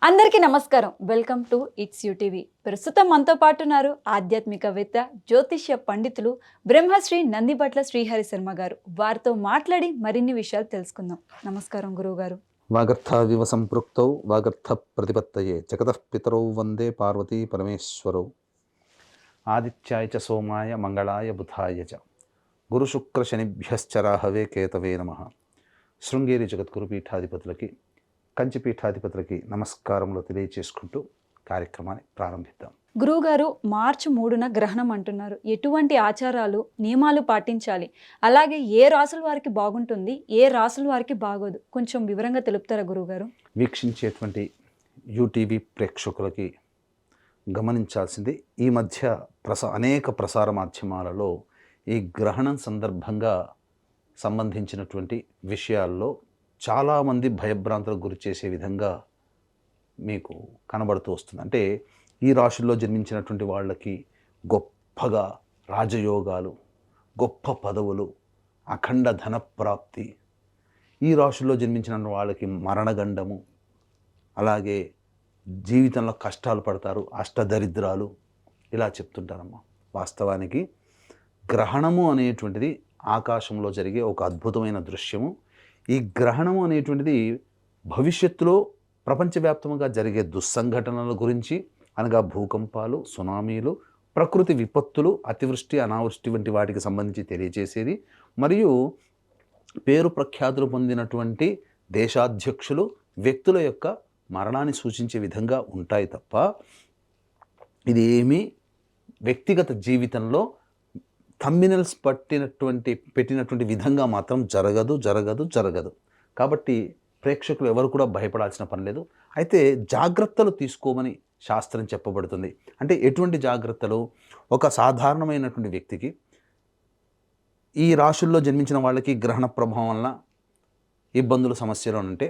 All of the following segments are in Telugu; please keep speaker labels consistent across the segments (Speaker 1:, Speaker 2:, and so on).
Speaker 1: అందరికీ నమస్కారం. Welcome to it's you TV. ప్రస్తుతం మనతో పాటు ఉన్నారు ఆధ్యాత్మికవేత్త, జ్యోతిష్య పండితులు బ్రహ్మశ్రీ నందిబట్ల శ్రీహరి శర్మ గారు. వారితో మాట్లాడి మరిన్ని విషయాలు తెలుసుకుందాం. నమస్కారం గురువు గారు.
Speaker 2: వాగర్థావివ సంపృక్తౌ వాగర్థ ప్రతిపత్తయే జగతః పితరౌ వందే పార్వతీ పరమేశ్వరౌ. ఆదిత్యాయ చ సోమాయ మంగళాయ బుధాయ చ గురుశుక్ర శనిభ్యశ్చ రాహవే కేతవే నమః. శృంగేరి జగద్గురు పీఠాధిపతులకి, కంచి పీఠాధిపతులకి నమస్కారములు తెలియచేసుకుంటూ కార్యక్రమాన్ని ప్రారంభిద్దాం.
Speaker 1: గురువుగారు, మార్చి 3న గ్రహణం అంటున్నారు. ఎటువంటి ఆచారాలు, నియమాలు పాటించాలి? అలాగే ఏ రాసుల వారికి బాగుంటుంది, ఏ రాసుల వారికి బాగోదు? కొంచెం వివరంగా తెలుపుతారా గురువుగారు?
Speaker 2: వీక్షించేటువంటి యూటీవీ ప్రేక్షకులకి గమనించాల్సింది, ఈ మధ్య అనేక ప్రసార మాధ్యమాలలో ఈ గ్రహణం సందర్భంగా సంబంధించినటువంటి విషయాల్లో చాలామంది భయభ్రాంతులకు గురి చేసే విధంగా మీకు కనబడుతూ వస్తుంది. అంటే ఈ రాశుల్లో జన్మించినటువంటి వాళ్ళకి గొప్పగా రాజయోగాలు, గొప్ప పదవులు, అఖండ ధనప్రాప్తి, ఈ రాశుల్లో జన్మించిన వాళ్ళకి మరణగండము, అలాగే జీవితంలో కష్టాలు పడతారు, అష్టదరిద్రాలు, ఇలా చెప్తుంటారమ్మా. వాస్తవానికి గ్రహణము అనేటువంటిది ఆకాశంలో జరిగే ఒక అద్భుతమైన దృశ్యము. ఈ గ్రహణము అనేటువంటిది భవిష్యత్తులో ప్రపంచవ్యాప్తంగా జరిగే దుస్సంఘటనల గురించి, అనగా భూకంపాలు, సునామీలు, ప్రకృతి విపత్తులు, అతివృష్టి, అనావృష్టి వంటి వాటికి సంబంధించి తెలియజేసేది. మరియు పేరు ప్రఖ్యాతులు పొందినటువంటి దేశాధ్యక్షులు, వ్యక్తుల యొక్క మరణాన్ని సూచించే విధంగా ఉంటాయి తప్ప ఇది ఏమీ వ్యక్తిగత జీవితంలో థంబ్నెయిల్స్ పెట్టినటువంటి విధంగా మాత్రం జరగదు. కాబట్టి ప్రేక్షకులు ఎవరు కూడా భయపడాల్సిన పని లేదు. అయితే జాగ్రత్తలు తీసుకోమని శాస్త్రం చెప్పబడుతుంది. అంటే ఎటువంటి జాగ్రత్తలు? ఒక సాధారణమైనటువంటి వ్యక్తికి, ఈ రాశుల్లో జన్మించిన వాళ్ళకి గ్రహణ ప్రభావం వలన ఇబ్బందులు, సమస్యలు అంటే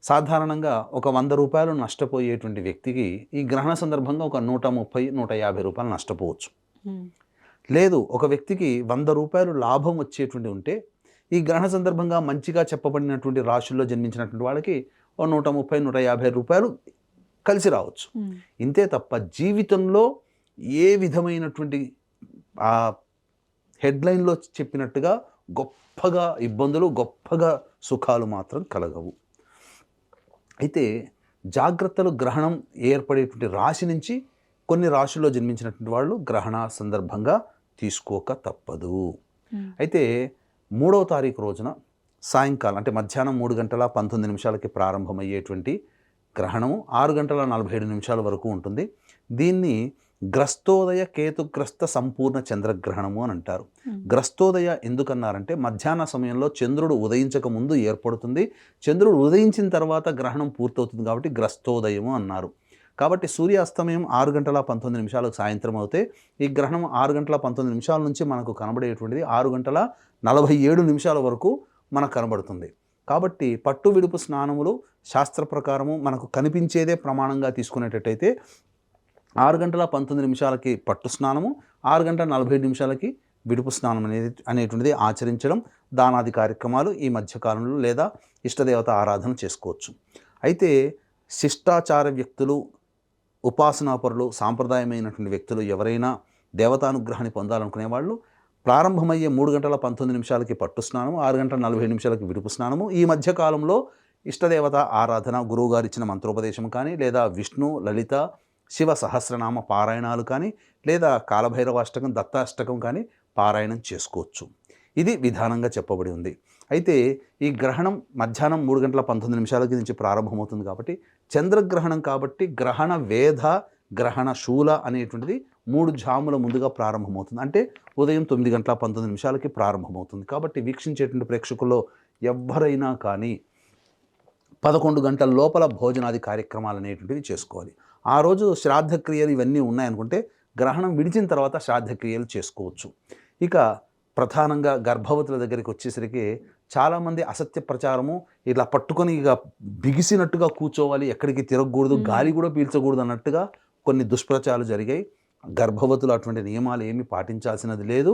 Speaker 2: సాధారణంగా ఒక 100 రూపాయలు నష్టపోయేటువంటి వ్యక్తికి ఈ గ్రహణ సందర్భంగా ఒక 130-150 రూపాయలు నష్టపోవచ్చు. లేదు, ఒక వ్యక్తికి 100 రూపాయలు లాభం వచ్చేటువంటి ఉంటే ఈ గ్రహణ సందర్భంగా మంచిగా చెప్పబడినటువంటి రాశుల్లో జన్మించినటువంటి వాళ్ళకి 130-150 రూపాయలు కలిసి రావచ్చు. ఇంతే తప్ప జీవితంలో ఏ విధమైనటువంటి ఆ హెడ్లైన్లో చెప్పినట్టుగా గొప్పగా ఇబ్బందులు, గొప్పగా సుఖాలు మాత్రం కలగవు. అయితే జాగ్రత్తలు గ్రహణం ఏర్పడేటువంటి రాశి నుంచి కొన్ని రాశుల్లో జన్మించినటువంటి వాళ్ళు గ్రహణ సందర్భంగా తీసుకోక తప్పదు. అయితే 3వ తారీఖు రోజున సాయంకాలం, అంటే మధ్యాహ్నం 3:19 ప్రారంభమయ్యేటువంటి గ్రహణము 6:47 వరకు ఉంటుంది. దీన్ని గ్రస్తోదయ కేతుగ్రస్త సంపూర్ణ చంద్రగ్రహణము అని అంటారు. గ్రస్తోదయ ఎందుకన్నారంటే మధ్యాహ్న సమయంలో చంద్రుడు ఉదయించక ముందు ఏర్పడుతుంది, చంద్రుడు ఉదయించిన తర్వాత గ్రహణం పూర్తవుతుంది కాబట్టి గ్రస్తోదయము అన్నారు. కాబట్టి సూర్యాస్తమయం 6:19 సాయంత్రం అవుతే ఈ గ్రహణం 6:19 నుంచి మనకు కనబడేటువంటిది 6:47 వరకు మనకు కనబడుతుంది. కాబట్టి పట్టు విడుపు స్నానములు శాస్త్ర ప్రకారము మనకు కనిపించేదే ప్రమాణంగా తీసుకునేటట్టయితే 6:19 పట్టు స్నానము, 6:47 విడుపు స్నానం అనేటువంటిది ఆచరించడం, దానాది కార్యక్రమాలు ఈ మధ్యకాలంలో లేదా ఇష్టదేవత ఆరాధన చేసుకోవచ్చు. అయితే శిష్టాచార వ్యక్తులు, ఉపాసనాపరులు, సాంప్రదాయమైనటువంటి వ్యక్తులు ఎవరైనా దేవతానుగ్రహాన్ని పొందాలనుకునే వాళ్ళు ప్రారంభమయ్యే 3:19 పట్టు స్నానము, 6:47 విడుపు స్నానము, ఈ మధ్యకాలంలో ఇష్టదేవత ఆరాధన, గురువుగారు ఇచ్చిన మంత్రోపదేశం కానీ, లేదా విష్ణు, లలిత, శివ సహస్రనామ పారాయణాలు కానీ, లేదా కాలభైరవాష్టకం, దత్తాష్టకం కానీ పారాయణం చేసుకోవచ్చు. ఇది విధానంగా చెప్పబడి ఉంది. అయితే ఈ గ్రహణం మధ్యాహ్నం 3:19 నుంచి ప్రారంభమవుతుంది కాబట్టి చంద్రగ్రహణం కాబట్టి గ్రహణ వేధ, గ్రహణ శూల అనేటువంటిది 3 జాముల ముందుగా ప్రారంభమవుతుంది. అంటే ఉదయం 9:19 ప్రారంభమవుతుంది. కాబట్టి వీక్షించేటువంటి ప్రేక్షకుల్లో ఎవ్వరైనా కానీ 11 గంటల లోపల భోజనాది కార్యక్రమాలు అనేటువంటివి చేసుకోవాలి. ఆ రోజు శ్రాద్ధక్రియలు ఇవన్నీ ఉన్నాయనుకుంటే గ్రహణం విడిచిన తర్వాత శ్రాద్ధక్రియలు చేసుకోవచ్చు. ఇక ప్రధానంగా గర్భవతుల దగ్గరికి వచ్చేసరికి చాలామంది అసత్య ప్రచారము, ఇట్లా పట్టుకొని ఇక బిగిసినట్టుగా కూర్చోవాలి, ఎక్కడికి తిరగకూడదు, గాలి కూడా పీల్చకూడదు అన్నట్టుగా కొన్ని దుష్ప్రచారాలు జరిగాయి. గర్భవతులు అటువంటి నియమాలు ఏమీ పాటించాల్సినది లేదు.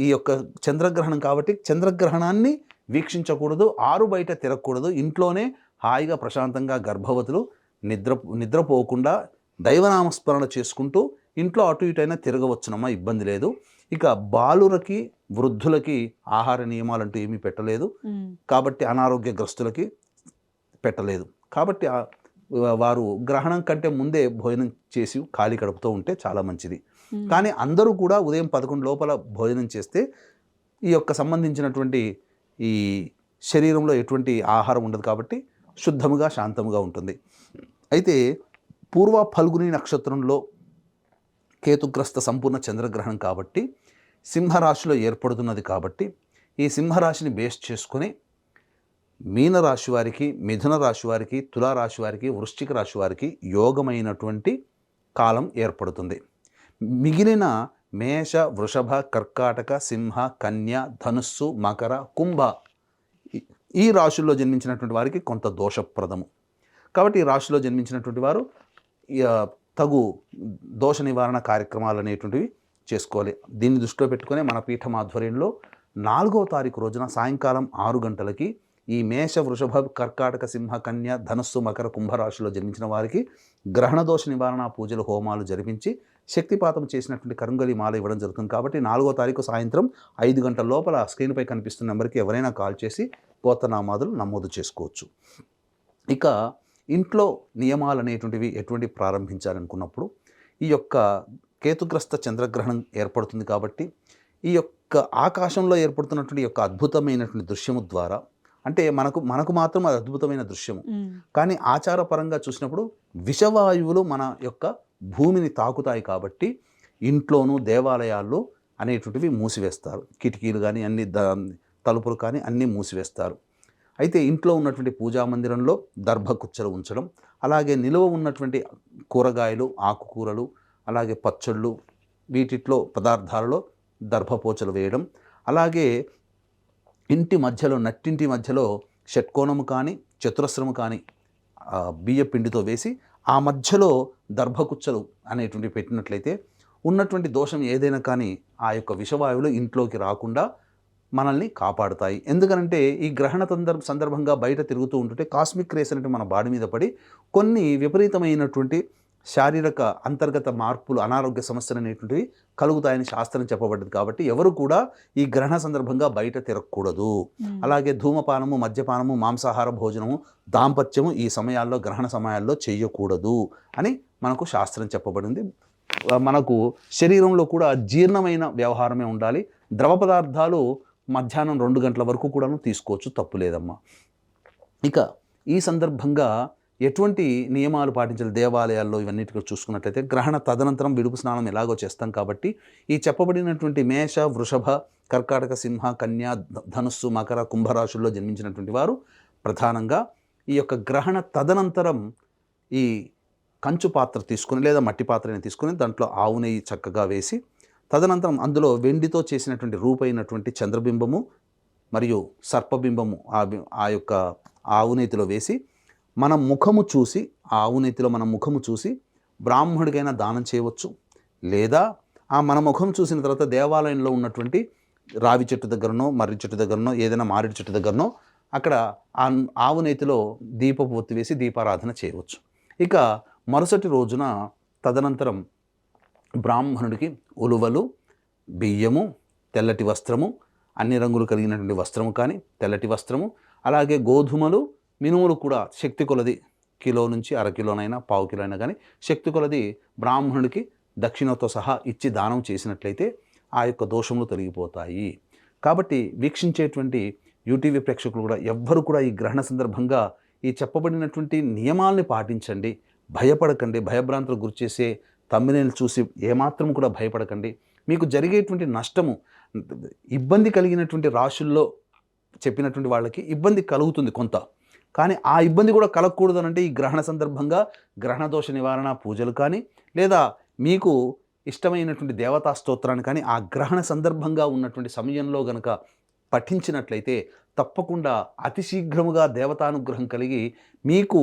Speaker 2: ఈ యొక్క చంద్రగ్రహణం కాబట్టి చంద్రగ్రహణాన్ని వీక్షించకూడదు, ఆరు బయట తిరగకూడదు, ఇంట్లోనే హాయిగా ప్రశాంతంగా గర్భవతులు నిద్రపోకుండా దైవనామస్మరణ చేసుకుంటూ ఇంట్లో అటు ఇటు అయినా తిరగవచ్చునమ్మా, ఇబ్బంది లేదు. ఇక బాలురకి వృద్ధులకి ఆహార నియమాలంటూ ఏమీ పెట్టలేదు కాబట్టి, అనారోగ్యగ్రస్తులకి పెట్టలేదు కాబట్టి వారు గ్రహణం కంటే ముందే భోజనం చేసి ఖాళీ కడుపుతో ఉంటే చాలా మంచిది. కానీ అందరూ కూడా ఉదయం 11 లోపల భోజనం చేస్తే ఈ యొక్క సంబంధించినటువంటి ఈ శరీరంలో ఎటువంటి ఆహారం ఉండదు కాబట్టి శుద్ధముగా శాంతముగా ఉంటుంది. అయితే పూర్వ ఫల్గుని నక్షత్రంలో కేతుగ్రస్త సంపూర్ణ చంద్రగ్రహణం కాబట్టి సింహరాశిలో ఏర్పడుతున్నది కాబట్టి ఈ సింహరాశిని బేస్ చేసుకొని మీనరాశి వారికి, మిథున రాశి వారికి, తులారాశి వారికి, వృశ్చిక రాశి వారికి యోగమైనటువంటి కాలం ఏర్పడుతుంది. మిగిలిన మేష, వృషభ, కర్కాటక, సింహ, కన్య, ధనుస్సు, మకర, కుంభ ఈ రాశుల్లో జన్మించినటువంటి వారికి కొంత దోషప్రదము. కాబట్టి ఈ రాశిలో జన్మించినటువంటి వారు తగు దోష నివారణ కార్యక్రమాలు అనేటువంటివి చేసుకోవాలి. దీన్ని దృష్టిలో పెట్టుకునే మన పీఠం ఆధ్వర్యంలో 4వ తారీఖు రోజున సాయంకాలం 6 గంటలకి ఈ మేష, వృషభ, కర్కాటక, సింహ, కన్య, ధనుస్సు, మకర, కుంభరాశిలో జన్మించిన వారికి గ్రహణ దోష నివారణ పూజలు, హోమాలు జరిపించి శక్తిపాతం చేసినటువంటి కరుంగలి మాల ఇవ్వడం జరుగుతుంది. కాబట్టి 4వ తారీఖు సాయంత్రం 5 గంటల లోపల స్క్రీన్పై కనిపిస్తున్న నెంబర్కి ఎవరైనా కాల్ చేసి గోత్రనామాదులు నమోదు చేసుకోవచ్చు. ఇక ఇంట్లో నియమాలు అనేటువంటివి ఎటువంటి ప్రారంభించాలనుకున్నప్పుడు ఈ యొక్క కేతుగ్రస్త చంద్రగ్రహణం ఏర్పడుతుంది కాబట్టి ఈ యొక్క ఆకాశంలో ఏర్పడుతున్నటువంటి యొక్క అద్భుతమైనటువంటి దృశ్యము ద్వారా, అంటే మనకు మాత్రం అది అద్భుతమైన దృశ్యము, కానీ ఆచారపరంగా చూసినప్పుడు విషవాయువులు మన యొక్క భూమిని తాకుతాయి కాబట్టి ఇంట్లోనూ దేవాలయాల్లో అనేటువంటివి మూసివేస్తారు. కిటికీలు కానీ అన్ని తలుపులు కానీ అన్నీ మూసివేస్తారు. అయితే ఇంట్లో ఉన్నటువంటి పూజా మందిరంలో దర్భకుచ్చలు ఉంచడం, అలాగే నిలువ ఉన్నటువంటి కూరగాయలు, ఆకుకూరలు, అలాగే పచ్చళ్ళు వీటిలో పదార్థాలలో దర్భపోచలు వేయడం, అలాగే ఇంటి మధ్యలో నట్టింటి మధ్యలో షట్కోణము కానీ చతురస్రము కానీ బియ్య పిండితో వేసి ఆ మధ్యలో దర్భకుచ్చలు అనేటువంటివి పెట్టినట్లయితే ఉన్నటువంటి దోషం ఏదైనా కానీ ఆ యొక్క విషవాయువులు ఇంట్లోకి రాకుండా మనల్ని కాపాడుతాయి. ఎందుకనంటే ఈ గ్రహణ సందర్భంగా బయట తిరుగుతూ ఉంటుంటే కాస్మిక్ రేస్ అనేవి మన బాడీ మీద పడి కొన్ని విపరీతమైనటువంటి శారీరక అంతర్గత మార్పులు, అనారోగ్య సమస్యలు అనేటువంటివి కలుగుతాయని శాస్త్రం చెప్పబడ్డది. కాబట్టి ఎవరు కూడా ఈ గ్రహణ సందర్భంగా బయట తిరగకూడదు. అలాగే ధూమపానము, మద్యపానము, మాంసాహార భోజనము, దాంపత్యము ఈ సమయాల్లో, గ్రహణ సమయాల్లో చేయకూడదు అని మనకు శాస్త్రం చెప్పబడింది. మనకు శరీరంలో కూడా జీర్ణమైన వ్యవహారమే ఉండాలి. ద్రవ పదార్థాలు మధ్యాహ్నం 2 గంటల వరకు కూడాను తీసుకోవచ్చు, తప్పు లేదమ్మా. ఇక ఈ సందర్భంగా ఎటువంటి నియమాలు పాటించాలి దేవాలయాల్లో ఇవన్నిటికీ చూసుకున్నట్లయితే, గ్రహణ తదనంతరం విడుపు స్నానం ఎలాగో చేస్తాం కాబట్టి ఈ చెప్పబడినటువంటి మేష, వృషభ, కర్కాటక, సింహ, కన్య, ధనుస్సు, మకర, కుంభరాశుల్లో జన్మించినటువంటి వారు ప్రధానంగా ఈ యొక్క గ్రహణ తదనంతరం ఈ కంచు పాత్ర తీసుకుని లేదా మట్టి పాత్రని తీసుకుని దాంట్లో ఆవు నెయ్యి చక్కగా వేసి, తదనంతరం అందులో వెండితో చేసినటువంటి రూపైనటువంటి చంద్రబింబము మరియు సర్పబింబము ఆ యొక్క ఆవు నెయ్యిలో వేసి మన ముఖము చూసి, ఆ ఆవు నెయ్యిలో మన ముఖము చూసి బ్రాహ్మణుడికైనా దానం చేయవచ్చు. లేదా ఆ మన ముఖం చూసిన తర్వాత దేవాలయంలో ఉన్నటువంటి రావి చెట్టు దగ్గరనో, మర్రి చెట్టు దగ్గరనో, ఏదైనా మామిడి చెట్టు దగ్గరనో అక్కడ ఆ ఆవు నెయ్యిలో దీపపు ఒత్తి వేసి దీపారాధన చేయవచ్చు. ఇక మరుసటి రోజున తదనంతరం బ్రాహ్మణుడికి ఉలువలు, బియ్యము, తెల్లటి వస్త్రము, అన్ని రంగులు కలిగినటువంటి వస్త్రము కానీ తెల్లటి వస్త్రము, అలాగే గోధుమలు, మినుములు కూడా శక్తి కొలది కిలో నుంచి అరకిలోనైనా పావు కిలో అయినా కానీ శక్తి కొలది బ్రాహ్మణుడికి దక్షిణతో సహా ఇచ్చి దానం చేసినట్లయితే ఆ యొక్క దోషములు తొలగిపోతాయి. కాబట్టి వీక్షించేటువంటి యూటీవీ ప్రేక్షకులు కూడా ఎవ్వరు కూడా ఈ గ్రహణ సందర్భంగా ఈ చెప్పబడినటువంటి నియమాల్ని పాటించండి. భయపడకండి. భయభ్రాంతులకు గురిచేసే తమ్మినేలు చూసి ఏమాత్రం కూడా భయపడకండి. మీకు జరిగేటువంటి నష్టము, ఇబ్బంది కలిగినటువంటి రాశుల్లో చెప్పినటువంటి వాళ్ళకి ఇబ్బంది కలుగుతుంది కొంత, కానీ ఆ ఇబ్బంది కూడా కలగకూడదు అంటే ఈ గ్రహణ సందర్భంగా గ్రహణ దోష నివారణ పూజలు కానీ లేదా మీకు ఇష్టమైనటువంటి దేవతా స్తోత్రాన్ని కానీ ఆ గ్రహణ సందర్భంగా ఉన్నటువంటి సమయంలో గనక పఠించినట్లయితే తప్పకుండా అతి శీఘ్రముగా దేవతానుగ్రహం కలిగి మీకు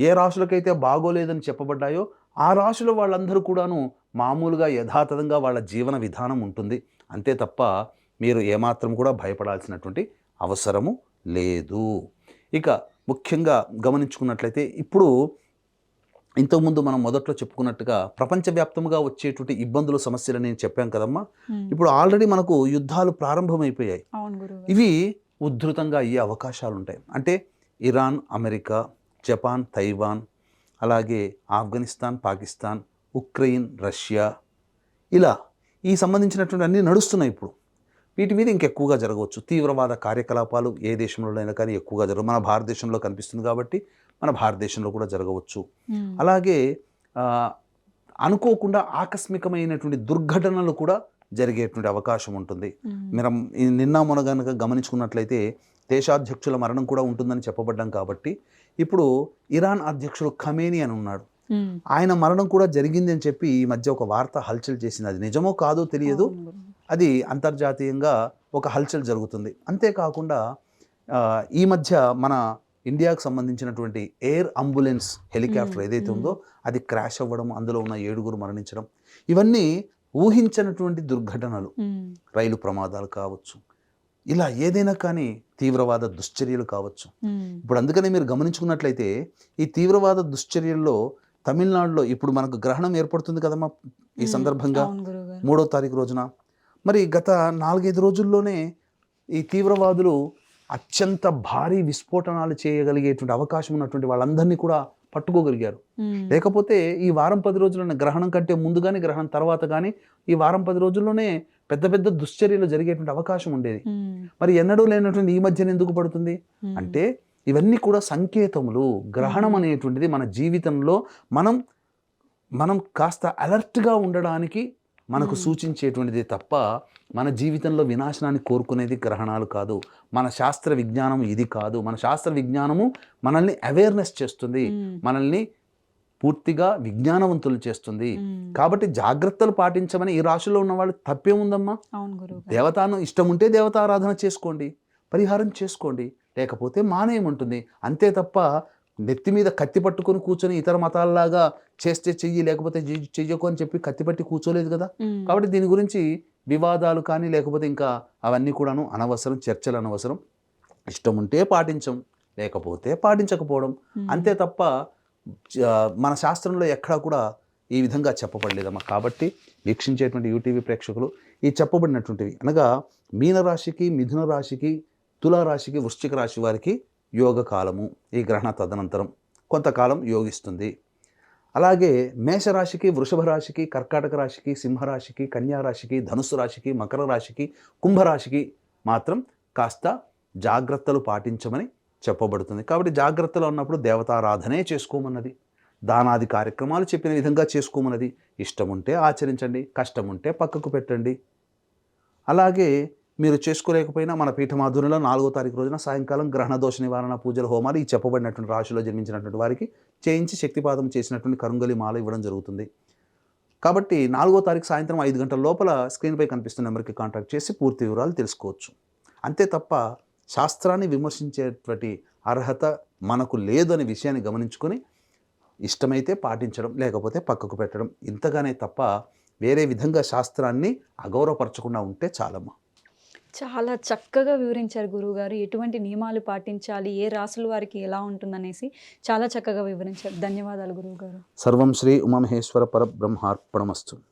Speaker 2: ఏ రాశులకైతే బాగోలేదని చెప్పబడ్డాయో ఆ రాశుల వాళ్ళందరూ కూడాను మామూలుగా యథాతథంగా వాళ్ళ జీవన విధానం ఉంటుంది. అంతే తప్ప మీరు ఏమాత్రం కూడా భయపడాల్సినటువంటి అవసరము లేదు. ఇక ముఖ్యంగా గమనించుకున్నట్లయితే ఇప్పుడు ఇంతకుముందు మనం మొదట్లో చెప్పుకున్నట్టుగా ప్రపంచవ్యాప్తంగా వచ్చేటువంటి ఇబ్బందులు సమస్యలు నేను చెప్పాం కదమ్మా. ఇప్పుడు ఆల్రెడీ మనకు యుద్ధాలు ప్రారంభమైపోయాయి.
Speaker 1: అవును గురువు.
Speaker 2: ఇవి ఉధృతంగా అయ్యే అవకాశాలు ఉంటాయి. అంటే ఇరాన్, అమెరికా, జపాన్, తైవాన్, అలాగే ఆఫ్ఘనిస్తాన్, పాకిస్తాన్, ఉక్రెయిన్, రష్యా, ఇలా ఈ సంబంధించినటువంటి అన్నీ నడుస్తున్నాయి ఇప్పుడు. వీటి మీద ఇంకెక్కువగా జరగవచ్చు. తీవ్రవాద కార్యకలాపాలు ఏ దేశంలోనైనా కానీ ఎక్కువగా జరగవు. మన భారతదేశంలో కనిపిస్తుంది కాబట్టి మన భారతదేశంలో కూడా జరగవచ్చు. అలాగే అనుకోకుండా ఆకస్మికమైనటువంటి దుర్ఘటనలు కూడా జరిగేటువంటి అవకాశం ఉంటుంది. మీరు నిన్న మొన్న కనుక గమనించుకున్నట్లయితే దేశాధ్యక్షుల మరణం కూడా ఉంటుందని చెప్పబడ్డాం కాబట్టి ఇప్పుడు ఇరాన్ అధ్యక్షుడు ఖమేనీ అని ఉన్నాడు. ఆయన మరణం కూడా జరిగింది అని చెప్పి ఈ మధ్య ఒక వార్త హల్చల్ చేసింది. అది నిజమో కాదో తెలియదు. అది అంతర్జాతీయంగా ఒక హల్చల్ జరుగుతుంది. అంతేకాకుండా ఈ మధ్య మన ఇండియాకు సంబంధించినటువంటి ఎయిర్ అంబులెన్స్ హెలికాప్టర్ ఏదైతే ఉందో అది క్రాష్ అవ్వడం, అందులో ఉన్న 7 మరణించడం, ఇవన్నీ ఊహించినటువంటి దుర్ఘటనలు. రైలు ప్రమాదాలు కావచ్చు, ఇలా ఏదైనా కానీ తీవ్రవాద దుశ్చర్యలు కావచ్చు. ఇప్పుడు అందుకనే మీరు గమనించుకున్నట్లయితే ఈ తీవ్రవాద దుశ్చర్యల్లో తమిళనాడులో ఇప్పుడు మనకు గ్రహణం ఏర్పడుతుంది కదమ్మా ఈ సందర్భంగా 3వ తారీఖు రోజున. మరి గత 4-5 రోజుల్లోనే ఈ తీవ్రవాదులు అత్యంత భారీ విస్ఫోటనాలు చేయగలిగేటువంటి అవకాశం ఉన్నటువంటి వాళ్ళందరినీ కూడా పట్టుకోగలిగారు. లేకపోతే ఈ వారం 10 రోజుల్లోనే, గ్రహణం కంటే ముందు కానీ గ్రహణం తర్వాత కానీ ఈ వారం 10 రోజుల్లోనే పెద్ద పెద్ద దుశ్చర్యలు జరిగేటువంటి అవకాశం ఉండేది. మరి ఎన్నడూ లేనటువంటి ఈ మధ్యన ఎందుకు పడుతుంది అంటే ఇవన్నీ కూడా సంకేతములు. గ్రహణం అనేటువంటిది మన జీవితంలో మనం కాస్త అలర్ట్గా ఉండడానికి మనకు సూచించేటువంటిది తప్ప మన జీవితంలో వినాశనాన్ని కోరుకునేది గ్రహణాలు కాదు. మన శాస్త్ర విజ్ఞానం ఇది కాదు. మన శాస్త్ర విజ్ఞానము మనల్ని అవేర్నెస్ చేస్తుంది, మనల్ని పూర్తిగా విజ్ఞానవంతులు చేస్తుంది. కాబట్టి జాగ్రత్తలు పాటించమని ఈ రాశిలో ఉన్న వాళ్ళు తప్పేముందమ్మా. దేవతాను ఇష్టం ఉంటే దేవతారాధన చేసుకోండి, పరిహారం చేసుకోండి, లేకపోతే మానేయమంటుంది అంతే తప్ప నెత్తి మీద కత్తి పట్టుకొని కూర్చొని ఇతర మతాల్లాగా చేస్తే చెయ్యి లేకపోతే చెయ్యకు అని చెప్పి కత్తి పట్టి కూర్చోలేదు కదా. కాబట్టి దీని గురించి వివాదాలు కానీ లేకపోతే ఇంకా అవన్నీ కూడాను అనవసరం, చర్చలు అనవసరం. ఇష్టం ఉంటే పాటించం, లేకపోతే పాటించకపోవడం అంతే తప్ప మన శాస్త్రంలో ఎక్కడా కూడా ఈ విధంగా చెప్పబడలేదమ్మా. కాబట్టి వీక్షించేటువంటి యూటీవీ ప్రేక్షకులు ఈ చెప్పబడినటువంటివి అనగా మీనరాశికి, మిథున రాశికి, తులారాశికి, వృశ్చిక రాశి వారికి యోగ కాలము ఈ గ్రహణ తదనంతరం కొంతకాలం యోగిస్తుంది. అలాగే మేషరాశికి, వృషభ రాశికి, కర్కాటక రాశికి, సింహరాశికి, కన్యారాశికి, ధనుస్సు రాశికి, మకర రాశికి, కుంభరాశికి మాత్రం కాస్త జాగ్రత్తలు పాటించమని చెప్పబడుతుంది. కాబట్టి జాగ్రత్తలు ఉన్నప్పుడు దేవతారాధనే చేసుకోమన్నది, దానాది కార్యక్రమాలు చెప్పిన విధంగా చేసుకోమన్నది. ఇష్టం ఉంటే ఆచరించండి, కష్టం ఉంటే పక్కకు పెట్టండి. అలాగే మీరు చేసుకోలేకపోయినా మన పీఠమాధునిలో 4వ తారీఖు రోజున సాయంకాలం గ్రహణ దోష నివారణ పూజల హోమాలు ఈ చెప్పబడినటువంటి రాశిలో జన్మించినటువంటి వారికి చేయించి శక్తిపాతం చేసినటువంటి కరుంగలి మాల ఇవ్వడం జరుగుతుంది. కాబట్టి 4వ తారీఖు సాయంత్రం 5 గంటల లోపల స్క్రీన్పై కనిపిస్తున్న నెంబర్కి కాంటాక్ట్ చేసి పూర్తి వివరాలు తెలుసుకోవచ్చు. అంతే తప్ప శాస్త్రాన్ని విమర్శించేటువంటి అర్హత మనకు లేదు అనే విషయాన్ని గమనించుకొని ఇష్టమైతే పాటించడం, లేకపోతే పక్కకు పెట్టడం, ఇంతగానే తప్ప వేరే విధంగా శాస్త్రాన్ని అగౌరవపరచకుండా ఉంటే చాలమ్మా.
Speaker 1: చాలా చక్కగా వివరించారు గురువుగారు. ఎటువంటి నియమాలు పాటించాలి, ఏ రాసుల వారికి ఎలా ఉంటుందనేసి చాలా చక్కగా వివరించారు. ధన్యవాదాలు గురువుగారు.
Speaker 2: సర్వం శ్రీ ఉమామహేశ్వర పరబ్రహ్మార్పణమస్తు.